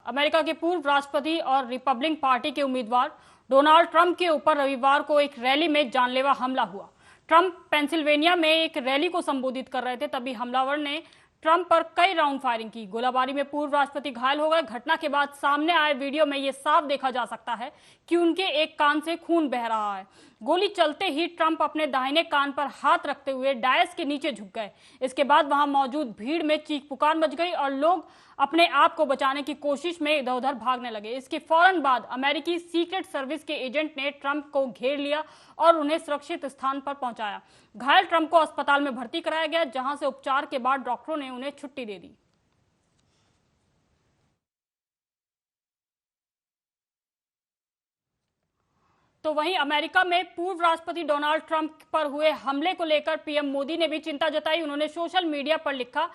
America के पूर्व राष्ट्रपति और रिपब्लिकन पार्टी के उम्मीदवार डोनाल्ड ट्रंप के ऊपर रविवार को एक रैली में जानलेवा हमला हुआ। ट्रंप पेंसिल्वेनिया में एक रैली को संबोधित कर रहे थे, तभी हमलावर ने ट्रंप पर कई राउंड फायरिंग की। गोलाबारी में पूर्व राष्ट्रपति घायल हो गए। घटना के बाद सामने आए वीडियो में यह साफ देखा जा सकता है कि उनके एक कान से खून बह रहा है। गोली चलते ही ट्रंप अपने दाहिने कान पर हाथ रखते हुए डायस के नीचे झुक गए। इसके बाद वहां मौजूद भीड़ में चीख पुकार मच गई और लोग अपने आप को बचाने की कोशिश में इधर उधर भागने लगे। इसके फौरन बाद अमेरिकी सीक्रेट सर्विस के एजेंट ने ट्रंप को घेर लिया और उन्हें सुरक्षित स्थान पर पहुंचाया। घायल ट्रंप को अस्पताल में भर्ती कराया गया, जहां से उपचार के बाद डॉक्टरों ने उन्हें छुट्टी दे दी। तो वहीं अमेरिका में पूर्व राष्ट्रपति डोनाल्ड ट्रंप पर हुए हमले को लेकर पीएम मोदी ने भी चिंता जताई। उन्होंने सोशल मीडिया पर लिखा,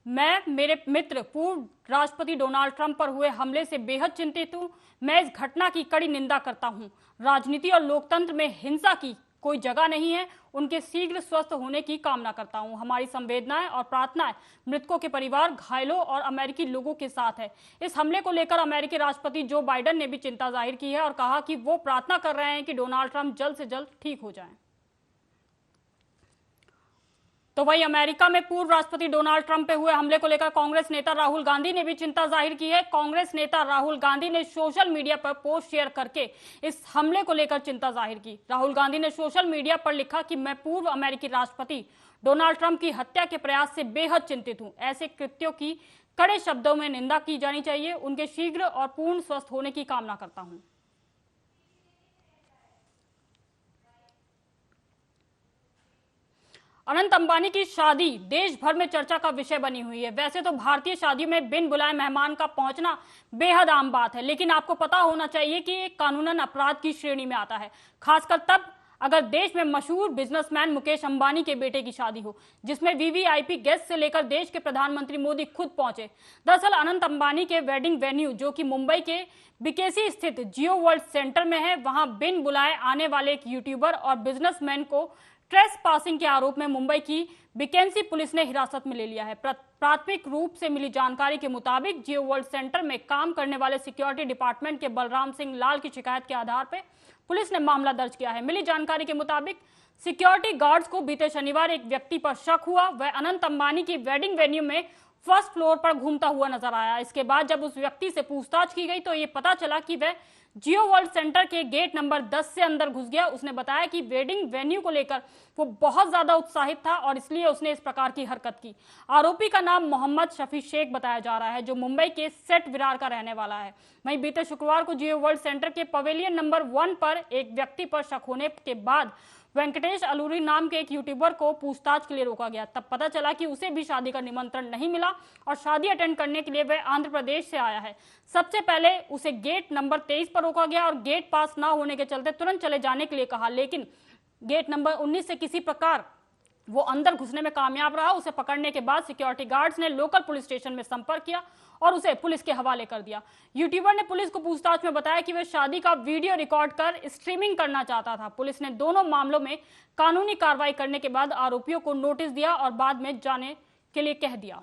मैं मेरे मित्र पूर्व राष्ट्रपति डोनाल्ड ट्रंप पर हुए हमले से बेहद चिंतित हूं। मैं इस घटना की कड़ी निंदा करता हूं। राजनीति और लोकतंत्र में हिंसा की कोई जगह नहीं है। उनके शीघ्र स्वस्थ होने की कामना करता हूं। हमारी संवेदनाएं और प्रार्थनाएं मृतकों के परिवार, घायलों और अमेरिकी लोगों के साथ है। इस हमले को लेकर अमेरिकी राष्ट्रपति जो बाइडेन ने भी चिंता जाहिर की है और कहा कि वो प्रार्थना कर रहे हैं कि डोनाल्ड ट्रंप जल्द से जल्द ठीक हो जाएं। तो वहीं अमेरिका में पूर्व राष्ट्रपति डोनाल्ड ट्रंप पे हुए हमले को लेकर कांग्रेस नेता राहुल गांधी ने भी चिंता जाहिर की है। कांग्रेस नेता राहुल गांधी ने सोशल मीडिया पर पोस्ट शेयर करके इस हमले को लेकर चिंता जाहिर की। राहुल गांधी ने सोशल मीडिया पर लिखा कि मैं पूर्व अमेरिकी राष्ट्रपति डोनाल्ड ट्रंप की हत्या के प्रयास से बेहद चिंतित हूं। ऐसे कृत्यों की कड़े शब्दों में निंदा की जानी चाहिए। उनके शीघ्र और पूर्ण स्वस्थ होने की कामना करता हूं। अनंत अंबानी की शादी देश भर में चर्चा का विषय बनी हुई है। वैसे तो भारतीय शादियों में बिन बुलाए मेहमान का पहुंचना बेहद आम बात है, लेकिन आपको पता होना चाहिए कि एक कानूनन अपराध की श्रेणी में आता है, खासकर तब अगर देश में मशहूर बिजनेसमैन मुकेश अंबानी के बेटे की शादी हो, जिसमें वीवीआईपी गेस्ट से लेकर देश के प्रधानमंत्री मोदी खुद पहुंचे। दरअसल अनंत अंबानी के वेडिंग वेन्यू, जो कि मुंबई के बीकेसी स्थित जियो वर्ल्ड सेंटर में है, वहां बिन बुलाए आने वाले एक यूट्यूबर और बिजनेसमैन को ट्रेस पासिंग के आरोप में मुंबई की बीकेसी पुलिस ने हिरासत में ले लिया है। प्राथमिक रूप से मिली जानकारी के मुताबिक जियो वर्ल्ड सेंटर में काम करने वाले सिक्योरिटी डिपार्टमेंट के बलराम सिंह लाल की शिकायत के आधार पर पुलिस ने मामला दर्ज किया है। मिली जानकारी के मुताबिक सिक्योरिटी गार्ड्स को बीते शनिवार एक व्यक्ति पर शक हुआ। वह अनंत अंबानी की वेडिंग वेन्यू में फर्स्ट फ्लोर पर घूमता हुआ नजर आया। इसके बाद जब उस व्यक्ति से पूछताछ की गई तो ये पता चला कि वह जियो वर्ल्ड सेंटर के गेट नंबर 10 से अंदर घुस गया। उसने बताया कि वेडिंग वेन्यू को लेकर वो बहुत ज्यादा उत्साहित था और इसलिए उसने इस प्रकार की हरकत की। आरोपी का नाम मोहम्मद शफी शेख बताया जा रहा है, जो मुंबई के सेट विरार का रहने वाला है। वहीं बीते शुक्रवार को जियो वर्ल्ड सेंटर के पवेलियन नंबर 1 पर एक व्यक्ति पर शक होने के बाद वेंकटेश अलूरी नाम के एक यूट्यूबर को पूछताछ के लिए रोका गया। तब पता चला कि उसे भी शादी का निमंत्रण नहीं मिला और शादी अटेंड करने के लिए वह आंध्र प्रदेश से आया है। सबसे पहले उसे गेट नंबर 23 पर रोका गया और गेट पास ना होने के चलते तुरंत चले जाने के लिए कहा, लेकिन गेट नंबर 19 से किसी प्रकार वो अंदर घुसने में कामयाब रहा। उसे पकड़ने के बाद सिक्योरिटी गार्ड्स ने लोकल पुलिस स्टेशन में संपर्क किया और उसे पुलिस के हवाले कर दिया। यूट्यूबर ने पुलिस को पूछताछ में बताया कि वह शादी का वीडियो रिकॉर्ड कर स्ट्रीमिंग करना चाहता था। पुलिस ने दोनों मामलों में कानूनी कार्रवाई करने के बाद आरोपियों को नोटिस दिया और बाद में जाने के लिए कह दिया।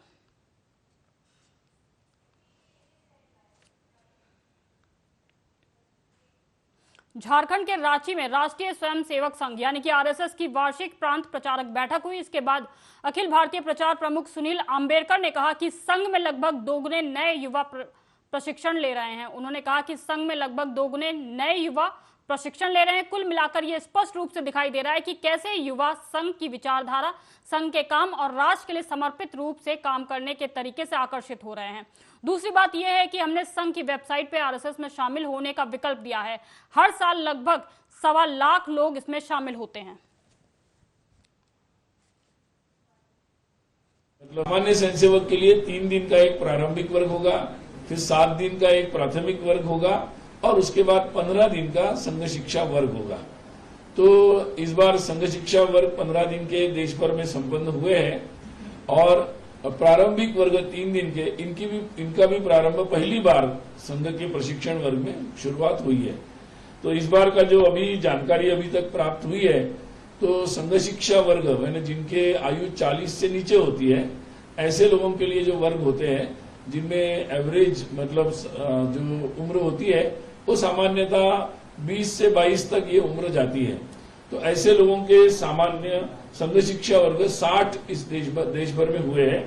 झारखंड के रांची में राष्ट्रीय स्वयंसेवक संघ यानी कि आरएसएस की वार्षिक प्रांत प्रचारक बैठक हुई। इसके बाद अखिल भारतीय प्रचार प्रमुख सुनील आम्बेडकर ने कहा कि संघ में लगभग दोगुने नए युवा प्रशिक्षण ले रहे हैं। उन्होंने कहा कि संघ में लगभग दोगुने नए युवा प्रशिक्षण ले रहे हैं। कुल मिलाकर यह स्पष्ट रूप से दिखाई दे रहा है कि कैसे युवा संघ की विचारधारा, संघ के काम और राष्ट्र के लिए समर्पित रूप से काम करने के तरीके से आकर्षित हो रहे हैं। दूसरी बात यह है कि हमने संघ की वेबसाइट पे आरएसएस में शामिल होने का विकल्प दिया है। हर साल लगभग 1.25 लाख लोग इसमें शामिल होते हैं। सामान्य स्वयंसेवक के लिए 3 दिन का एक प्रारंभिक वर्ग होगा, फिर 7 दिन का एक प्राथमिक वर्ग होगा और उसके बाद 15 दिन का संघ शिक्षा वर्ग होगा। तो इस बार संघ शिक्षा वर्ग 15 दिन के देश भर में संपन्न हुए हैं और प्रारंभिक वर्ग 3 दिन के इनका भी प्रारंभ पहली बार संघ के प्रशिक्षण वर्ग में शुरुआत हुई है। तो इस बार का जो अभी जानकारी अभी तक प्राप्त हुई है, तो संघ शिक्षा वर्ग यानी जिनके आयु 40 से नीचे होती है, ऐसे लोगों के लिए जो वर्ग होते हैं जिनमें एवरेज मतलब जो उम्र होती है वो सामान्यतः 20 से 22 तक ये उम्र जाती है। तो ऐसे लोगों के सामान्य संघ शिक्षा वर्ग 60 इस देश भर में हुए हैं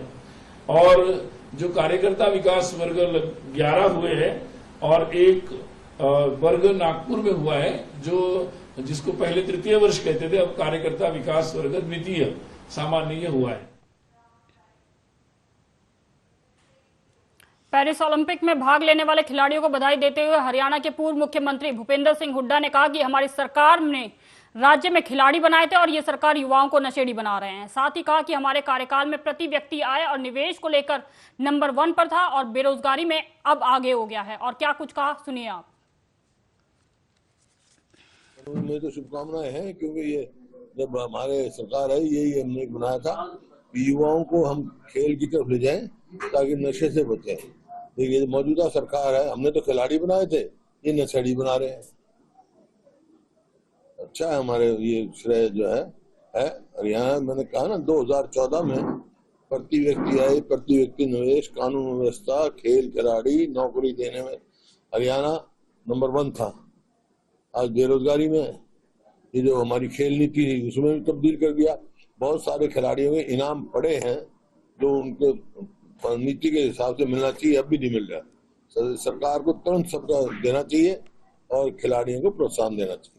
और जो कार्यकर्ता विकास वर्ग 11 हुए हैं और एक वर्ग नागपुर में हुआ है जो जिसको पहले तृतीय वर्ष कहते थे, अब कार्यकर्ता विकास वर्ग द्वितीय सामान्य हुआ है। पेरिस ओलंपिक में भाग लेने वाले खिलाड़ियों को बधाई देते हुए हरियाणा के पूर्व मुख्यमंत्री भूपेंद्र सिंह हुड्डा ने कहा कि हमारी सरकार ने राज्य में खिलाड़ी बनाए थे और ये सरकार युवाओं को नशेड़ी बना रहे हैं। साथ ही कहा कि हमारे कार्यकाल में प्रति व्यक्ति आय और निवेश को लेकर नंबर 1 पर था और बेरोजगारी में अब आगे हो गया है। और क्या कुछ कहा, सुनिए आप। में तो शुभकामनाएं हैं, क्योंकि ये जब हमारे सरकार है यही हमने बनाया था कि युवाओं को हम खेल की तरफ ले जाएं ताकि नशे से बचें। देखिए मौजूदा सरकार है, हमने तो खिलाड़ी बनाए थे, ये नशेड़ी बना रहे हैं। अच्छा है, हमारे ये श्रेय जो है हरियाणा। मैंने कहा ना 2014 में प्रति व्यक्ति आय, प्रति व्यक्ति निवेश, कानून व्यवस्था, खेल खिलाड़ी, नौकरी देने में हरियाणा नंबर 1 था। आज बेरोजगारी में ये जो हमारी खेल नीति थी उसमें भी तब्दील कर दिया। बहुत सारे खिलाड़ियों के इनाम पड़े हैं जो उनके नीति के हिसाब से मिलना चाहिए, अब भी नहीं मिल रहा। सरकार को तुरंत सबका देना चाहिए और खिलाड़ियों को प्रोत्साहन देना चाहिए।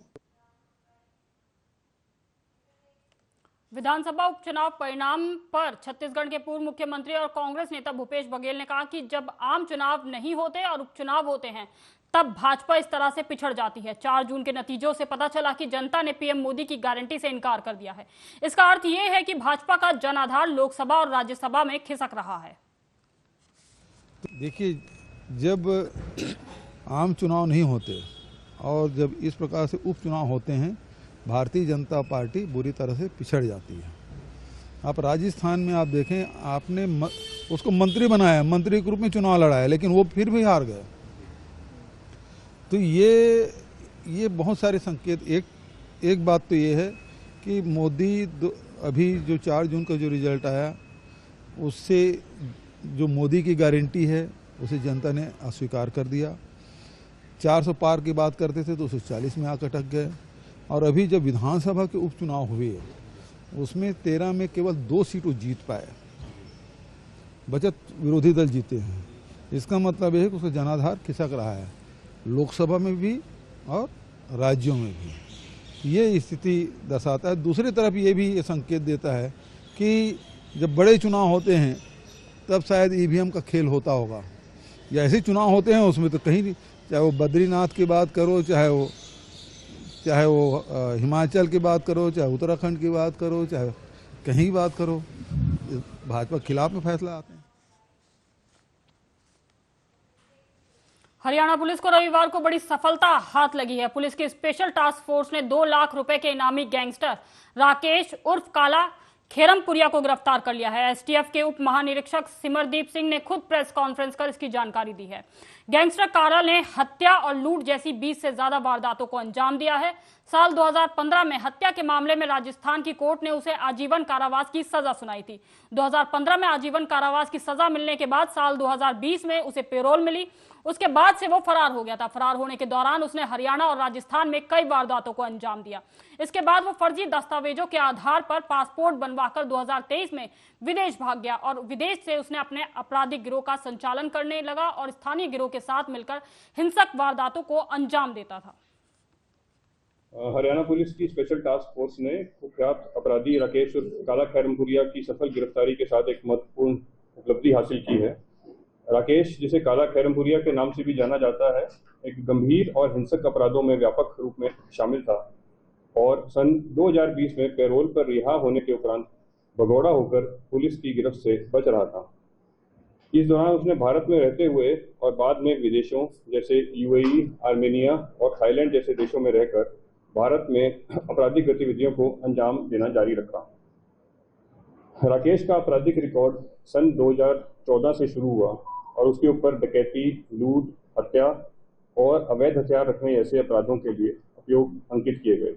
विधानसभा उपचुनाव परिणाम पर छत्तीसगढ़ के पूर्व मुख्यमंत्री और कांग्रेस नेता भूपेश बघेल ने कहा कि जब आम चुनाव नहीं होते और उपचुनाव होते हैं तब भाजपा इस तरह से पिछड़ जाती है। 4 जून के नतीजों से पता चला कि जनता ने पीएम मोदी की गारंटी से इनकार कर दिया है। इसका अर्थ यह है कि भाजपा का जनाधार लोकसभा और राज्यसभा में खिसक रहा है। देखिए, जब आम चुनाव नहीं होते और जब इस प्रकार से उपचुनाव होते हैं, भारतीय जनता पार्टी बुरी तरह से पिछड़ जाती है। आप राजस्थान में आप देखें, आपने उसको मंत्री बनाया, मंत्री के रूप में चुनाव लड़ाया, लेकिन वो फिर भी हार गए। तो ये बहुत सारे संकेत। एक बात तो ये है कि मोदी अभी जो 4 जून का जो रिजल्ट आया उससे जो मोदी की गारंटी है उसे जनता ने अस्वीकार कर दिया। 400 पार की बात करते थे तो 240 में आकर अटक गए। और अभी जब विधानसभा के उपचुनाव हुए उसमें 13 में केवल 2 सीटों जीत पाए, बचत विरोधी दल जीते हैं। इसका मतलब यह है कि उसका जनाधार खिसक रहा है, लोकसभा में भी और राज्यों में भी। ये स्थिति दर्शाता है। दूसरी तरफ ये भी ये संकेत देता है कि जब बड़े चुनाव होते हैं तब शायद ईवीएम का खेल होता होगा, या ऐसे चुनाव होते हैं उसमें तो कहीं नहीं, चाहे वो बद्रीनाथ की बात करो, चाहे वो हिमाचल की बात करो, चाहे उत्तराखंड की बात करो, चाहे कहीं बात करो, भाजपा के खिलाफ में फैसला आते हैं। हरियाणा पुलिस को रविवार को बड़ी सफलता हाथ लगी है। पुलिस की स्पेशल टास्क फोर्स ने 2 लाख रुपए के इनामी गैंगस्टर राकेश उर्फ काला खेरमपुरिया को गिरफ्तार कर लिया है। एसटीएफ के उप महानिरीक्षक सिमरदीप सिंह ने खुद प्रेस कॉन्फ्रेंस कर इसकी जानकारी दी है। गैंगस्टर कारा ने हत्या और लूट जैसी 20 से ज्यादा वारदातों को अंजाम दिया है। साल 2015 में हत्या के मामले में राजस्थान की कोर्ट ने उसे आजीवन कारावास की सजा सुनाई थी। 2015 में आजीवन कारावास की सजा मिलने के बाद साल 2020 में उसे पेरोल मिली। उसके बाद से वो फरार हो गया था। फरार होने के दौरान उसने हरियाणा और राजस्थान में कई वारदातों को अंजाम दिया। इसके बाद वो फर्जी दस्तावेजों के आधार पर पासपोर्ट बनवाकर 2023 में विदेश भाग गया और विदेश से उसने अपने आपराधिक गिरोह का संचालन करने लगा और स्थानीय गिरोह के साथ मिलकर हिंसक वारदातों को अंजाम देता था। हरियाणा पुलिस की स्पेशल टास्क फोर्स ने कुख्यात अपराधी राकेश काला खैरमपुरिया की सफल गिरफ्तारी के साथ एक महत्वपूर्ण उपलब्धि हासिल की है। राकेश, जिसे काला खैरमपुरिया के नाम से भी जाना जाता है, एक गंभीर और हिंसक अपराधों में व्यापक रूप में शामिल था और सन 2020 में पैरोल पर रिहा होने के उपरांत भगौड़ा होकर पुलिस की गिरफ्त से बच रहा था। इस दौरान उसने भारत में रहते हुए और बाद में विदेशों जैसे यूएई, आर्मेनिया और थाईलैंड जैसे देशों में रहकर भारत में आपराधिक गतिविधियों को अंजाम देना जारी रखा। राकेश का आपराधिक रिकॉर्ड सन 2014 से शुरू हुआ और उसके ऊपर डकैती, लूट, हत्या और अवैध हथियार रखने जैसे अपराधों के लिए उपयोग अंकित किए गए।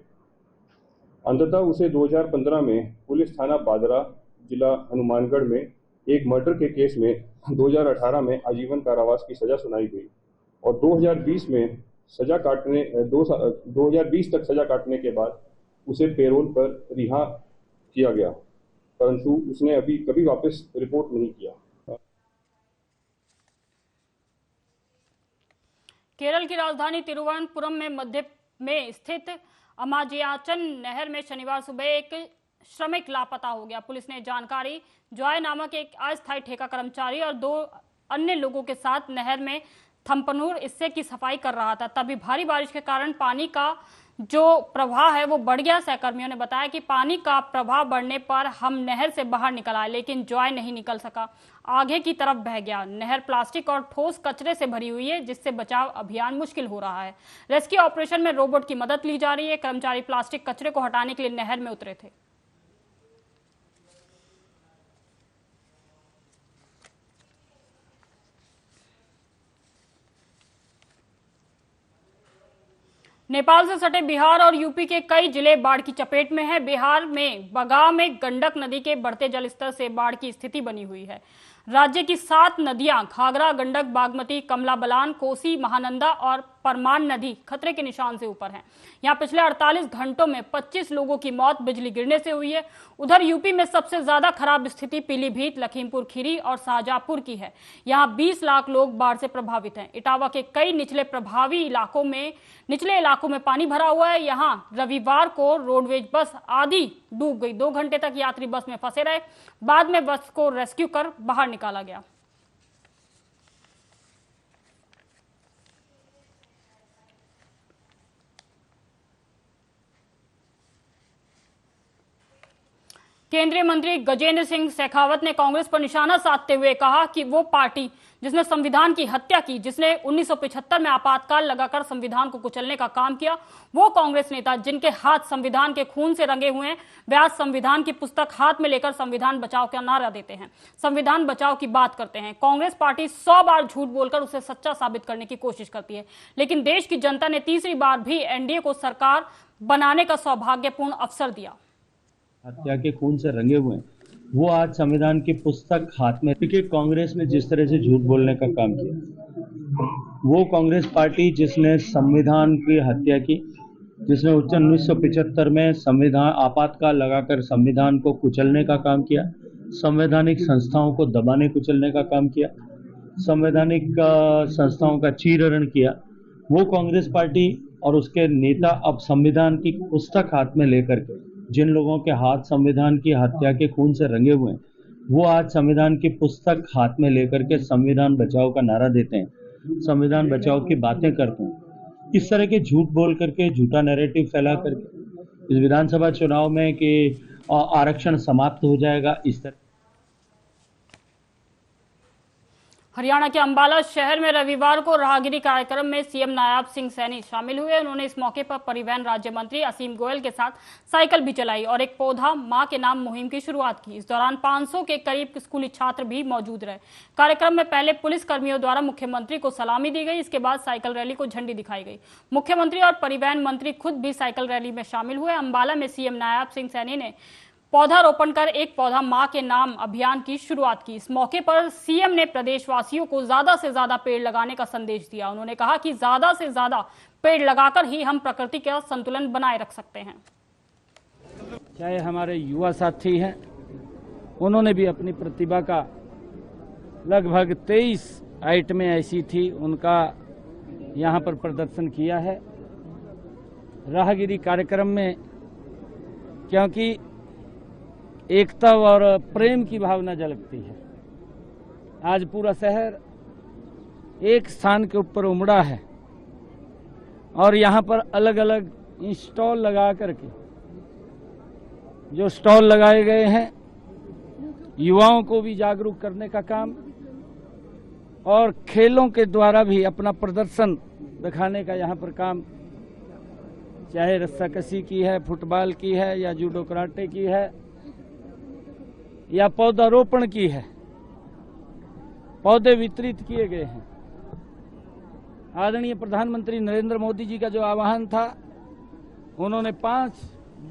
अंततः उसे 2015 में पुलिस थाना बादरा, जिला हनुमानगढ़ में एक मर्डर के केस में 2018 में आजीवन कारावास की सजा सुनाई गई और 2020 में 2020 तक सजा काटने के बाद उसे पेरोल पर रिहा किया गया, परंतु उसने अभी कभी वापस रिपोर्ट नहीं किया। केरल की राजधानी तिरुवनंतपुरम में मध्य में स्थित अमाजयाचन नहर में शनिवार सुबह एक श्रमिक लापता हो गया। पुलिस ने जानकारी जॉय नामक एक अस्थायी ठेका कर्मचारी और 2 अन्य लोगों के साथ नहर में थम्पनूर हिस्से की सफाई कर रहा था, तभी भारी बारिश के कारण पानी का जो प्रवाह है वो बढ़ गया। सहकर्मियों ने बताया कि पानी का प्रवाह बढ़ने पर हम नहर से बाहर निकल आए, लेकिन जॉय नहीं निकल सका, आगे की तरफ बह गया। नहर प्लास्टिक और ठोस कचरे से भरी हुई है, जिससे बचाव अभियान मुश्किल हो रहा है। रेस्क्यू ऑपरेशन में रोबोट की मदद ली जा रही है। कर्मचारी प्लास्टिक कचरे को हटाने के लिए नहर में उतरे थे। नेपाल से सटे बिहार और यूपी के कई जिले बाढ़ की चपेट में हैं। बिहार में बगाव में गंडक नदी के बढ़ते जलस्तर से बाढ़ की स्थिति बनी हुई है। राज्य की 7 नदियां घाघरा, गंडक, बागमती, कमला बलान, कोसी, महानंदा और परमान नदी खतरे के निशान से ऊपर हैं। यहां पिछले 48 घंटों में 25 लोगों की मौत बिजली गिरने से हुई है। उधर यूपी में सबसे ज्यादा खराब स्थिति पीलीभीत, लखीमपुर खीरी और शाहजहांपुर की है। यहां 20 लाख लोग बाढ़ से प्रभावित हैं। इटावा के कई निचले इलाकों में पानी भरा हुआ है। यहां रविवार को रोडवेज बस आधी डूब गई। 2 घंटे तक यात्री बस में फंसे रहे, बाद में बस को रेस्क्यू कर बाहर निकाला गया। केंद्रीय मंत्री गजेंद्र सिंह शेखावत ने कांग्रेस पर निशाना साधते हुए कहा कि वो पार्टी जिसने संविधान की हत्या की, जिसने 1975 में आपातकाल लगाकर संविधान को कुचलने का काम किया, वो कांग्रेस नेता जिनके हाथ संविधान के खून से रंगे हुए हैं, वे आज संविधान की पुस्तक हाथ में लेकर संविधान बचाओ का नारा देते हैं, संविधान बचाओ की बात करते हैं। कांग्रेस पार्टी 100 बार झूठ बोलकर उसे सच्चा साबित करने की कोशिश करती है, लेकिन देश की जनता ने तीसरी बार भी एनडीए को सरकार बनाने का सौभाग्यपूर्ण अवसर दिया। हत्या के खून से रंगे हुए हैं, वो आज संविधान की पुस्तक हाथ में। क्योंकि कांग्रेस ने जिस तरह से झूठ बोलने का काम किया, वो कांग्रेस पार्टी जिसने संविधान की हत्या की, जिसने 1975 में संविधान आपातकाल लगाकर संविधान को कुचलने का काम किया, संवैधानिक संस्थाओं को दबाने कुचलने का काम किया, संवैधानिक संस्थाओं का चीरहरण किया, वो कांग्रेस पार्टी और उसके नेता अब संविधान की पुस्तक हाथ में लेकर के, जिन लोगों के हाथ संविधान की हत्या के खून से रंगे हुए हैं, वो आज संविधान की पुस्तक हाथ में लेकर के संविधान बचाओ का नारा देते हैं, संविधान बचाओ की बातें करते हैं। इस तरह के झूठ बोल करके, झूठा नैरेटिव फैला करके इस विधानसभा चुनाव में कि आरक्षण समाप्त हो जाएगा, इस तरह। हरियाणा के अंबाला शहर में रविवार को राहगिरी कार्यक्रम में सीएम नायब सिंह सैनी शामिल हुए। उन्होंने इस मौके पर परिवहन राज्य मंत्री असीम गोयल के साथ साइकिल भी चलाई और एक पौधा मां के नाम मुहिम की शुरुआत की। इस दौरान 500 के करीब स्कूली छात्र भी मौजूद रहे। कार्यक्रम में पहले पुलिस कर्मियों द्वारा मुख्यमंत्री को सलामी दी गई, इसके बाद साइकिल रैली को झंडी दिखाई गई। मुख्यमंत्री और परिवहन मंत्री खुद भी साइकिल रैली में शामिल हुए। अंबाला में सीएम नायब सिंह सैनी ने पौधारोपण कर एक पौधा मां के नाम अभियान की शुरुआत की। इस मौके पर सीएम ने प्रदेशवासियों को ज्यादा से ज्यादा पेड़ लगाने का संदेश दिया। उन्होंने कहा कि ज्यादा से ज्यादा पेड़ लगाकर ही हम प्रकृति का संतुलन बनाए रख सकते हैं। चाहे हमारे युवा साथी हैं, उन्होंने भी अपनी प्रतिभा का लगभग 23 आइटमें ऐसी थी, उनका यहाँ पर प्रदर्शन किया है राहगिरी कार्यक्रम में, क्योंकि एकता और प्रेम की भावना झलकती है। आज पूरा शहर एक स्थान के ऊपर उमड़ा है और यहाँ पर अलग अलग स्टॉल लगा करके, जो स्टॉल लगाए गए हैं, युवाओं को भी जागरूक करने का काम और खेलों के द्वारा भी अपना प्रदर्शन दिखाने का यहाँ पर काम, चाहे रस्साकशी की है, फुटबॉल की है, या जूडो कराटे की है, या पौधारोपण की है। पौधे वितरित किए गए हैं। आदरणीय प्रधानमंत्री नरेंद्र मोदी जी का जो आह्वान था, उन्होंने 5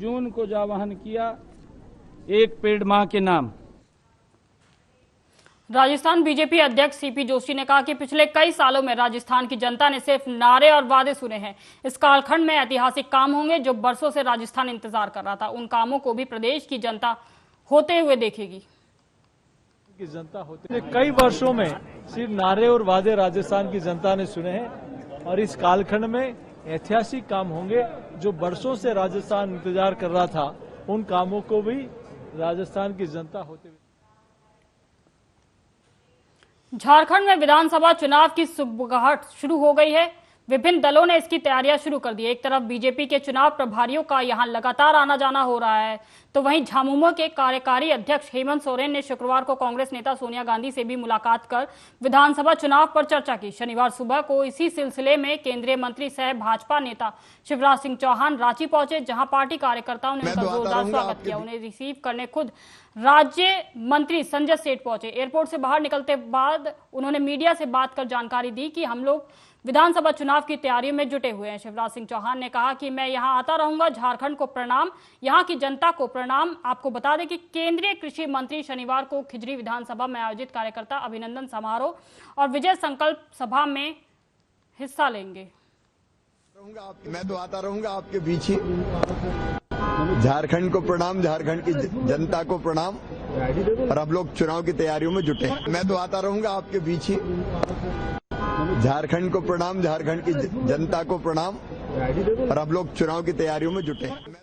जून को जो आह्वान किया, एक पेड़ मां के नाम। राजस्थान बीजेपी अध्यक्ष सीपी जोशी ने कहा कि पिछले कई सालों में राजस्थान की जनता ने सिर्फ नारे और वादे सुने हैं। इस कालखंड में ऐतिहासिक काम होंगे जो बरसों से राजस्थान इंतजार कर रहा था। उन कामों को भी प्रदेश की जनता होते हुए देखेगी। की जनता होते कई वर्षों में सिर्फ नारे और वादे राजस्थान की जनता ने सुने हैं और इस कालखंड में ऐतिहासिक काम होंगे जो बरसों से राजस्थान इंतजार कर रहा था। उन कामों को भी राजस्थान की जनता होते हुए। झारखंड में विधानसभा चुनाव की सुगबुगाहट शुरू हो गई है। विभिन्न दलों ने इसकी तैयारियां शुरू कर दी है। एक तरफ बीजेपी के चुनाव प्रभारियों का यहां लगातार आना जाना हो रहा है, तो वहीं झामुमो के कार्यकारी अध्यक्ष हेमंत सोरेन ने शुक्रवार को कांग्रेस नेता सोनिया गांधी से भी मुलाकात कर विधानसभा चुनाव पर चर्चा की। शनिवार सुबह को इसी सिलसिले में केंद्रीय मंत्री सह भाजपा नेता शिवराज सिंह चौहान रांची पहुंचे, जहां पार्टी कार्यकर्ताओं ने उनका जोरदार स्वागत किया। उन्हें रिसीव करने खुद राज्य मंत्री संजय सेठ पहुंचे। एयरपोर्ट से बाहर निकलते बाद उन्होंने मीडिया से बात कर जानकारी दी कि हम लोग विधानसभा चुनाव की तैयारियों में जुटे हुए हैं। शिवराज सिंह चौहान ने कहा कि मैं यहां आता रहूंगा। झारखंड को प्रणाम, यहां की जनता को प्रणाम। आपको बता दें कि केंद्रीय कृषि मंत्री शनिवार को खिजरी विधानसभा में आयोजित कार्यकर्ता अभिनंदन समारोह और विजय संकल्प सभा में हिस्सा लेंगे। मैं तो आता रहूंगा आपके बीच ही। झारखंड को प्रणाम, झारखंड की जनता को प्रणाम। और अब लोग चुनाव की तैयारियों में जुटे हैं। मैं तो आता रहूंगा आपके बीच ही। झारखंड को प्रणाम, झारखंड की जनता को प्रणाम। और अब लोग चुनाव की तैयारियों में जुटे हैं।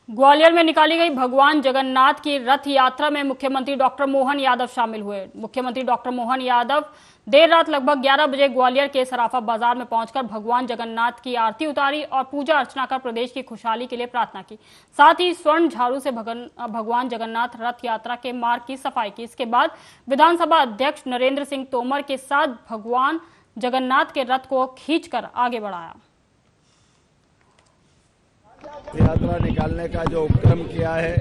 ग्वालियर में निकाली गई भगवान जगन्नाथ की रथ यात्रा में मुख्यमंत्री डॉक्टर मोहन यादव शामिल हुए। मुख्यमंत्री डॉक्टर मोहन यादव देर रात लगभग 11 बजे ग्वालियर के सराफा बाजार में पहुंचकर भगवान जगन्नाथ की आरती उतारी और पूजा अर्चना कर प्रदेश की खुशहाली के लिए प्रार्थना की। साथ ही स्वर्ण झाड़ू से भगवान जगन्नाथ रथ यात्रा के मार्ग की सफाई की। इसके बाद विधानसभा अध्यक्ष नरेंद्र सिंह तोमर के साथ भगवान जगन्नाथ के रथ को खींचकर आगे बढ़ाया। यात्रा निकालने का जो उपक्रम किया है,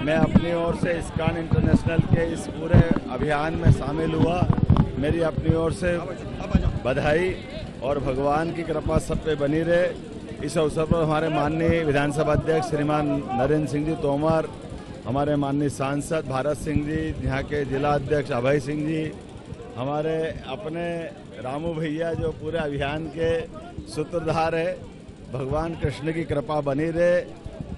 मैं अपनी ओर से इस्कॉन इंटरनेशनल के इस पूरे अभियान में शामिल हुआ। मेरी अपनी ओर से बधाई और भगवान की कृपा सब पे बनी रहे। इस अवसर पर हमारे माननीय विधानसभा अध्यक्ष श्रीमान नरेंद्र सिंह जी तोमर, हमारे माननीय सांसद भारत सिंह जी, यहाँ के जिला अध्यक्ष अभय सिंह जी, हमारे अपने रामू भैया जो पूरे अभियान के सूत्रधार है। भगवान कृष्ण की कृपा बनी रहे।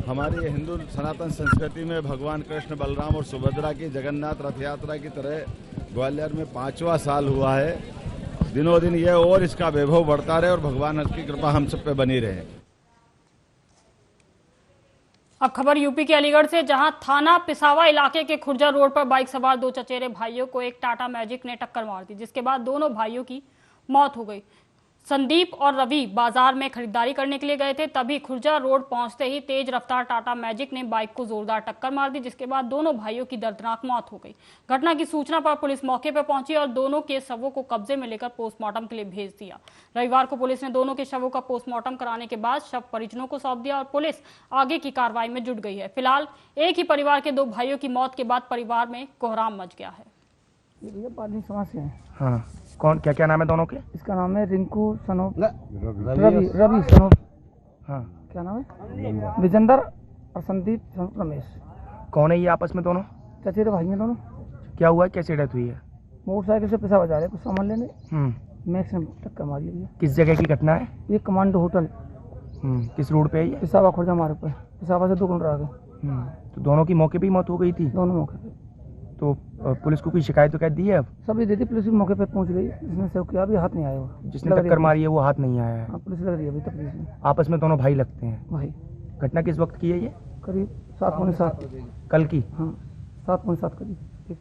हमारी हिंदू सनातन संस्कृति में भगवान कृष्ण, बलराम और सुभद्रा की जगन्नाथ रथ यात्रा की तरह ग्वालियर में 5वां साल हुआ है। दिनों दिन ये और इसका वैभव बढ़ता रहे और भगवान की कृपा हम सब पे बनी रहे। अब खबर यूपी के अलीगढ़ से, जहां थाना पिसावा इलाके के खुर्जा रोड पर बाइक सवार 2 चचेरे भाइयों को एक टाटा मैजिक ने टक्कर मार दी, जिसके बाद दोनों भाइयों की मौत हो गई। संदीप और रवि बाजार में खरीदारी करने के लिए गए थे, तभी खुर्जा रोड पहुंचते ही तेज रफ्तार टाटा मैजिक ने बाइक को जोरदार टक्कर मार दी, जिसके बाद दोनों भाइयों की दर्दनाक मौत हो गई। घटना की सूचना पर पुलिस मौके पर पहुंची और दोनों के शवों को कब्जे में लेकर पोस्टमार्टम के लिए भेज दिया। रविवार को पुलिस ने दोनों के शवों का पोस्टमार्टम कराने के बाद शव परिजनों को सौंप दिया और पुलिस आगे की कार्रवाई में जुट गई है। फिलहाल एक ही परिवार के 2 भाइयों की मौत के बाद परिवार में कोहराम मच गया है। ये पाली समाज से है। हाँ, कौन क्या नाम है दोनों के? इसका नाम है रिंकू सनोप, रवि सनोप। हाँ, क्या नाम है? विजेंदर और संदीप सनोप रमेश। कौन है ये आपस में दोनों? चचेरे भाई हैं दोनों। क्या हुआ है, कैसे डेथ हुई है? मोटरसाइकिल से पिसावा जा रहे कुछ सामान लेने, मैक्स ने टक्कर मार ली। किस जगह की घटना है? ये कमांडो होटल। किस रोड पे है ये? पिसावा खुर्जा मार्ग पर। पिसावा से 2 किलोमीटर आगे। तो दोनों की मौके पे ही मौत हो गई थी? दोनों मौके पे। तो पुलिस को कोई शिकायत तो दी है? अब सभी दे दी, पुलिस भी मौके पे पहुंच गई। जिसने से किया अभी हाथ नहीं आया वो, जिसने टक्कर मारी है वो हाथ नहीं आया है। हाँ, पुलिस लग रही है अभी तक। पुलिस में आपस में दोनों भाई लगते हैं भाई। घटना किस वक्त की है ये? करीब 7:45 कल की। हाँ, 7:45 करीब।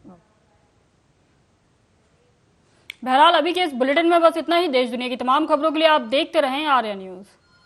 बहरहाल अभी के इस बुलेटिन में बस इतना ही। देश दुनिया की तमाम खबरों के लिए आप देखते रहें आर्या न्यूज।